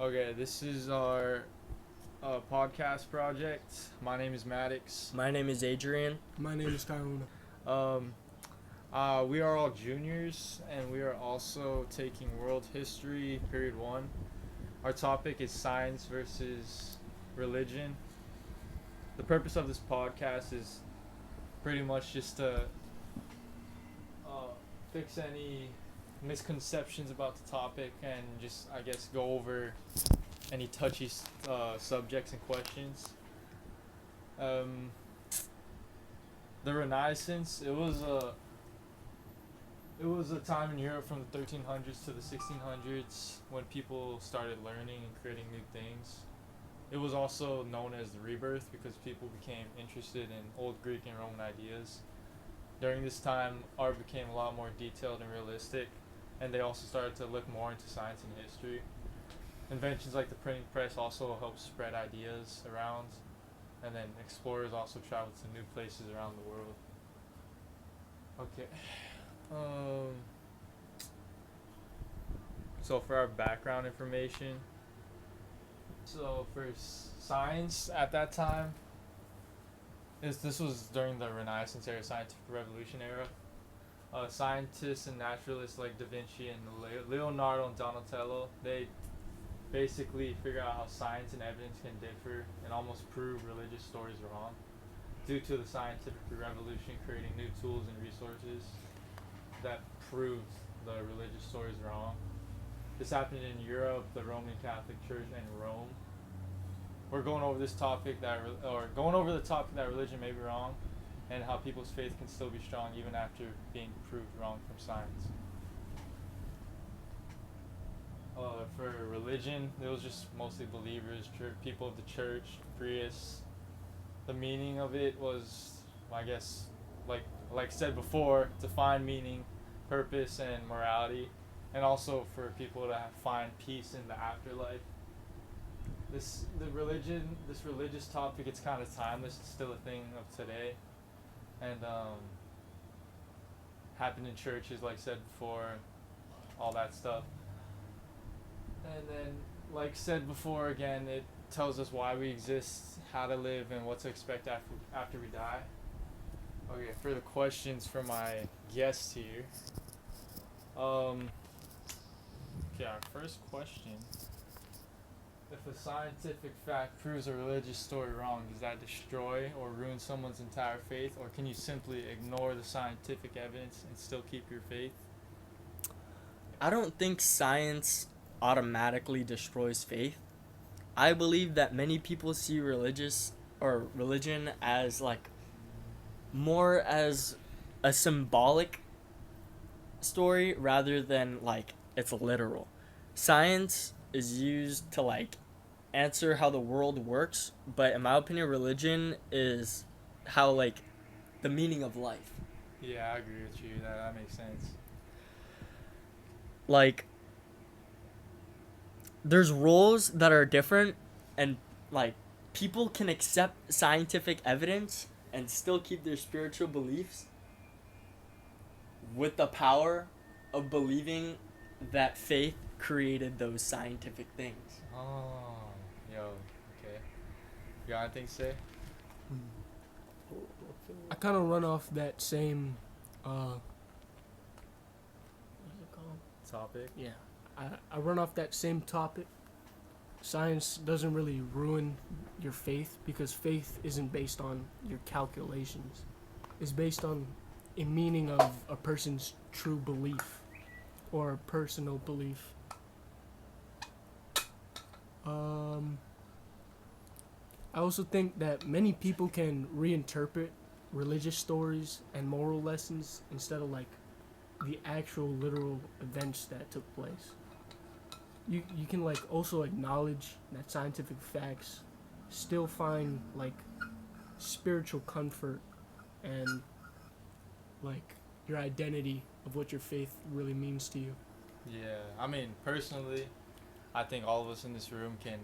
Okay, this is our podcast project. My name is Maddox. My name is Adrian. My name is Tyrone. Um, we are all juniors, and we are also taking World History Period 1. Our topic is science versus religion. The purpose of this podcast is pretty much just to fix any misconceptions about the topic and just, I guess, go over any touchy subjects and questions. The Renaissance, it was a time in Europe from the 1300s to the 1600s when people started learning and creating new things. It was also known as the Rebirth because people became interested in old Greek and Roman ideas. During this time, art became a lot more detailed and realistic, and they also started to look more into science and history. Inventions like the printing press also helped spread ideas around, and then explorers also traveled to new places around the world. Okay. So for our background information, so for science at that time, this was during the Renaissance era, scientific revolution era. Scientists and naturalists like Da Vinci and Leonardo and Donatello, they basically figure out how science and evidence can differ and almost prove religious stories wrong due to the scientific revolution creating new tools and resources that proved the religious stories wrong. This happened in Europe, the Roman Catholic Church, and Rome. We're going over this topic going over the topic that religion may be wrong and how people's faith can still be strong even after being proved wrong from science. For religion, it was just mostly believers, people of the church, priests. The meaning of it was, I guess, like said before, to find meaning, purpose, and morality, and also for people to find peace in the afterlife. This religious topic, it's kind of timeless. It's still a thing of today, and happened in churches, like said before, all that stuff. And then, like said before, again, it tells us why we exist, how to live, and what to expect after we die. Okay, for the questions for my guest here. Okay, our first question. If a scientific fact proves a religious story wrong, does that destroy or ruin someone's entire faith, or can you simply ignore the scientific evidence and still keep your faith? I don't think science automatically destroys faith. I believe that many people see religion as more as a symbolic story rather than it's literal. Science is used to answer how the world works, but in my opinion religion is how the meaning of life. Yeah, I agree with you. That makes sense. There's roles that are different, and people can accept scientific evidence and still keep their spiritual beliefs with the power of believing that faith created those scientific things. Oh, yo, okay. You got anything to say? I kind of run off that same, What's it called? Topic? yeah, I run off that same topic. Science doesn't really ruin your faith because faith isn't based on your calculations. It's based on a meaning of a person's true belief or a personal belief. I also think that many people can reinterpret religious stories and moral lessons instead of the actual literal events that took place. You can also acknowledge that scientific facts still find spiritual comfort and your identity of what your faith really means to you. Yeah, I mean, personally, I think all of us in this room can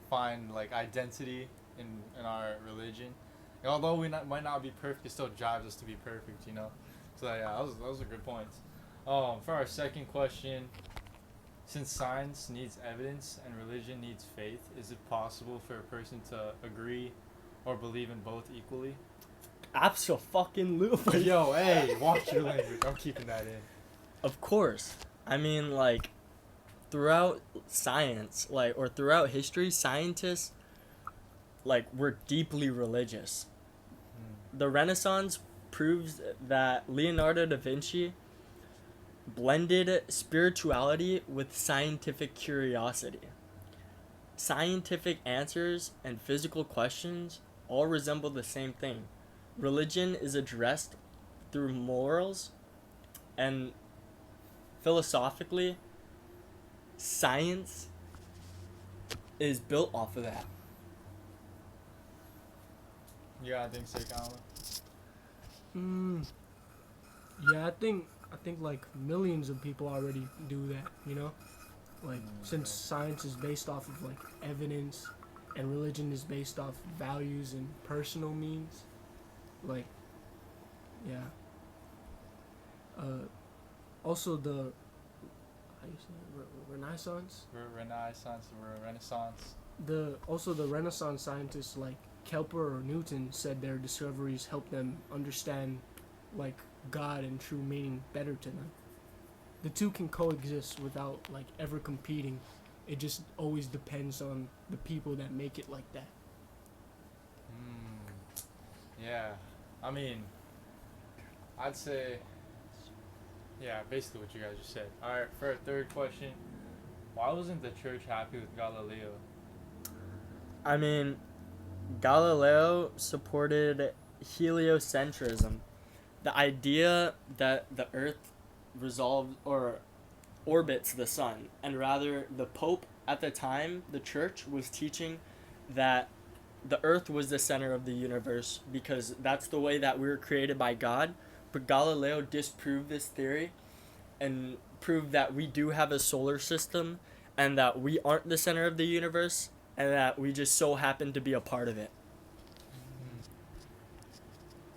find identity in our religion. And although might not be perfect, it still drives us to be perfect, you know. So yeah, that was a good point. For our second question, Since science needs evidence and religion needs faith, is it possible for a person to agree or believe in both equally? Absolutely. Yo, hey, watch your language. I'm keeping that in. Of course. I mean, like, throughout science, like, or throughout history, scientists, like, were deeply religious. The Renaissance proves that Leonardo da Vinci blended spirituality with scientific curiosity. Scientific answers and physical questions all resemble the same thing. Religion is addressed through morals, and philosophically, science is built off of that. You gotta think so, Colin. Yeah, I think like millions of people already do that, you know? Like since science is based off of like evidence and religion is based off values and personal means, like yeah. Also the how you say it? Renaissance? Renaissance. The Renaissance scientists like Kepler or Newton said their discoveries helped them understand like God and true meaning better to them. The two can coexist without like ever competing. It just always depends on the people that make it like that. Yeah. I mean, I'd say, yeah, basically what you guys just said. Alright, for our third question, why wasn't the church happy with Galileo? I mean, Galileo supported heliocentrism, the idea that the Earth resolves or orbits the sun, and rather the Pope at the time, the church, was teaching that the Earth was the center of the universe because that's the way that we were created by God. But Galileo disproved this theory and proved that we do have a solar system and that we aren't the center of the universe and that we just so happen to be a part of it.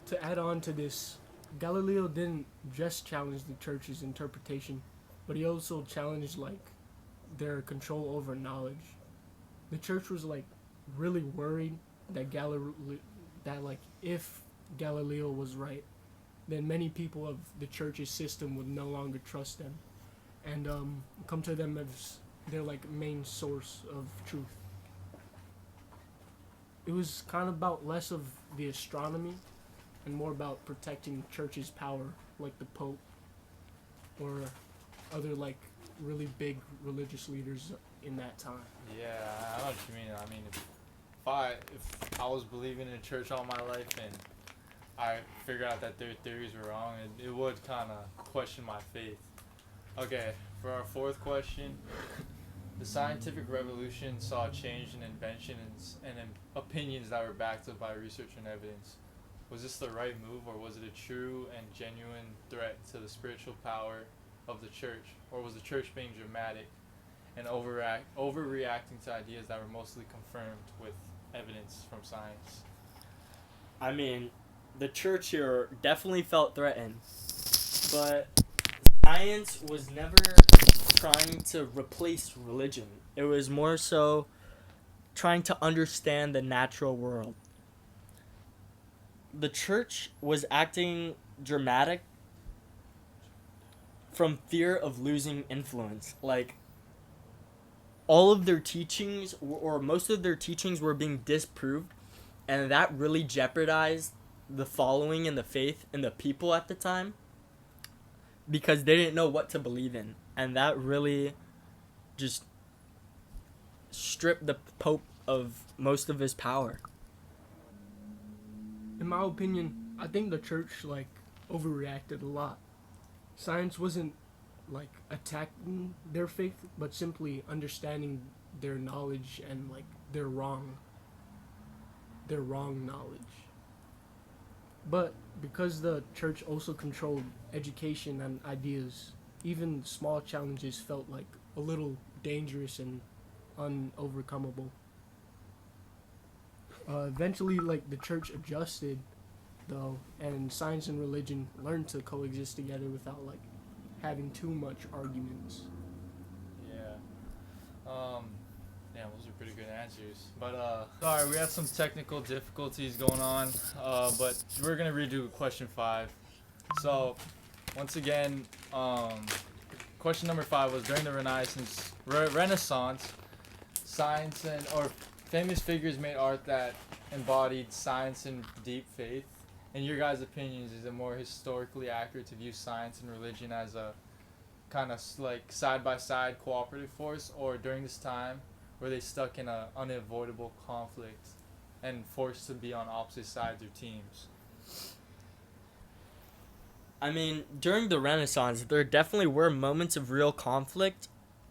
To add on to this, Galileo didn't just challenge the church's interpretation, but he also challenged like their control over knowledge. The church was like really worried that if Galileo was right, then many people of the church's system would no longer trust them and come to them as their like main source of truth. It was kind of about less of the astronomy and more about protecting church's power, like the Pope or other like really big religious leaders in that time. Yeah, I know what you mean. I mean, if I was believing in church all my life and I figured out that their theories were wrong, it would kind of question my faith. Okay, for our fourth question, the scientific revolution saw a change in inventions and in opinions that were backed up by research and evidence. Was this the right move, or was it a true and genuine threat to the spiritual power of the church? Or was the church being dramatic and overreacting to ideas that were mostly confirmed with evidence from science? I mean, the church here definitely felt threatened, but science was never trying to replace religion. It was more so trying to understand the natural world. The church was acting dramatic from fear of losing influence. Like, all of their teachings, or most of their teachings, were being disproved, and that really jeopardized the following and the faith and the people at the time because they didn't know what to believe in, and that really just stripped the Pope of most of his power. In my opinion, I think the church like overreacted a lot. Science wasn't like attacking their faith, but simply understanding their knowledge and like their wrong knowledge. But because the church also controlled education and ideas, even small challenges felt like a little dangerous and unovercomable. Eventually, like the church adjusted, though, and science and religion learned to coexist together without like having too much arguments. Yeah. Yeah, those are pretty good answers. But sorry, we had some technical difficulties going on. But we're gonna redo question 5. So, once again, question number 5 was during the Renaissance, science or famous figures made art that embodied science and deep faith. In your guys' opinions, is it more historically accurate to view science and religion as a kind of like side by side cooperative force, or during this time were they stuck in an unavoidable conflict and forced to be on opposite sides or teams? I mean, during the Renaissance, there definitely were moments of real conflict,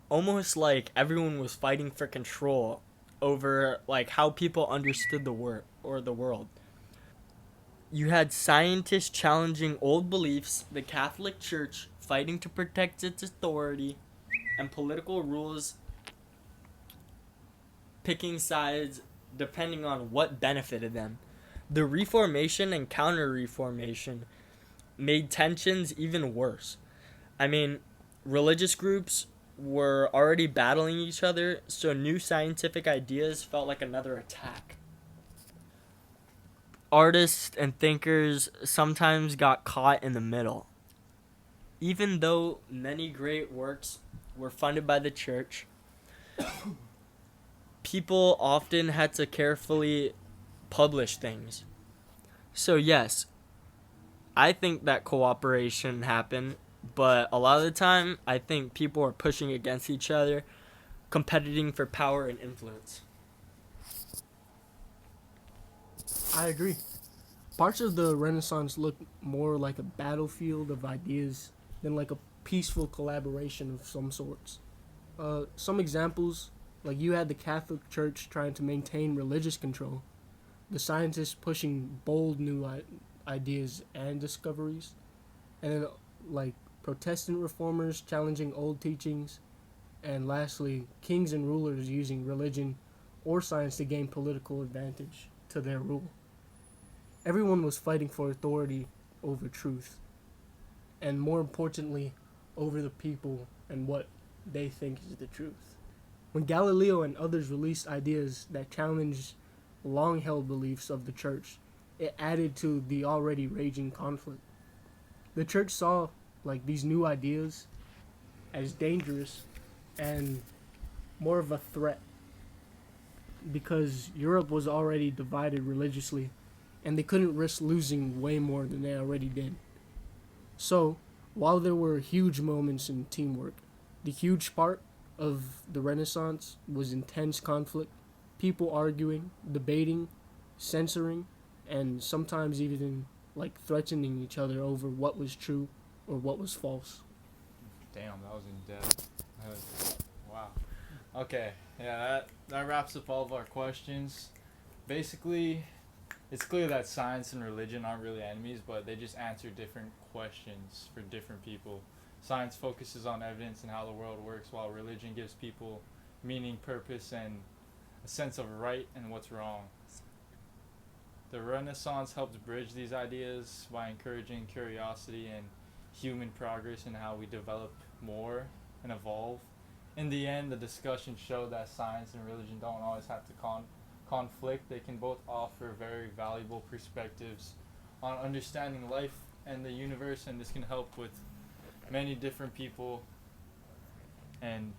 almost like everyone was fighting for control over like how people understood the world. You had scientists challenging old beliefs, the Catholic Church fighting to protect its authority, and political rulers picking sides depending on what benefited them. The Reformation and Counter-Reformation made tensions even worse. I mean, religious groups were already battling each other, so new scientific ideas felt like another attack. Artists and thinkers sometimes got caught in the middle. Even though many great works were funded by the church, people often had to carefully publish things. So yes, I think that cooperation happened, but a lot of the time, I think people are pushing against each other, competing for power and influence. I agree. Parts of the Renaissance look more like a battlefield of ideas than like a peaceful collaboration of some sorts. Some examples, like you had the Catholic Church trying to maintain religious control, the scientists pushing bold new ideas and discoveries, and then like Protestant reformers challenging old teachings, and lastly, kings and rulers using religion or science to gain political advantage to their rule. Everyone was fighting for authority over truth, and more importantly, over the people and what they think is the truth. When Galileo and others released ideas that challenged long-held beliefs of the church, it added to the already raging conflict. The church saw like these new ideas as dangerous and more of a threat because Europe was already divided religiously and they couldn't risk losing way more than they already did. So, while there were huge moments in teamwork, the huge part of the Renaissance was intense conflict, people arguing, debating, censoring, and sometimes even like threatening each other over what was true or what was false. Damn, that was in depth. Wow. Okay, yeah, that wraps up all of our questions. Basically, it's clear that science and religion aren't really enemies, but they just answer different questions for different people. Science focuses on evidence and how the world works, while religion gives people meaning, purpose, and a sense of right and what's wrong. The Renaissance helped bridge these ideas by encouraging curiosity and human progress in how we develop more and evolve. In the end, the discussion showed that science and religion don't always have to conflict. They can both offer very valuable perspectives on understanding life and the universe, and this can help with many different people. And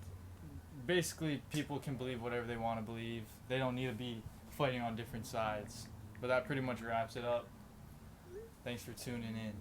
basically, people can believe whatever they want to believe. They don't need to be fighting on different sides. But that pretty much wraps it up. Thanks for tuning in.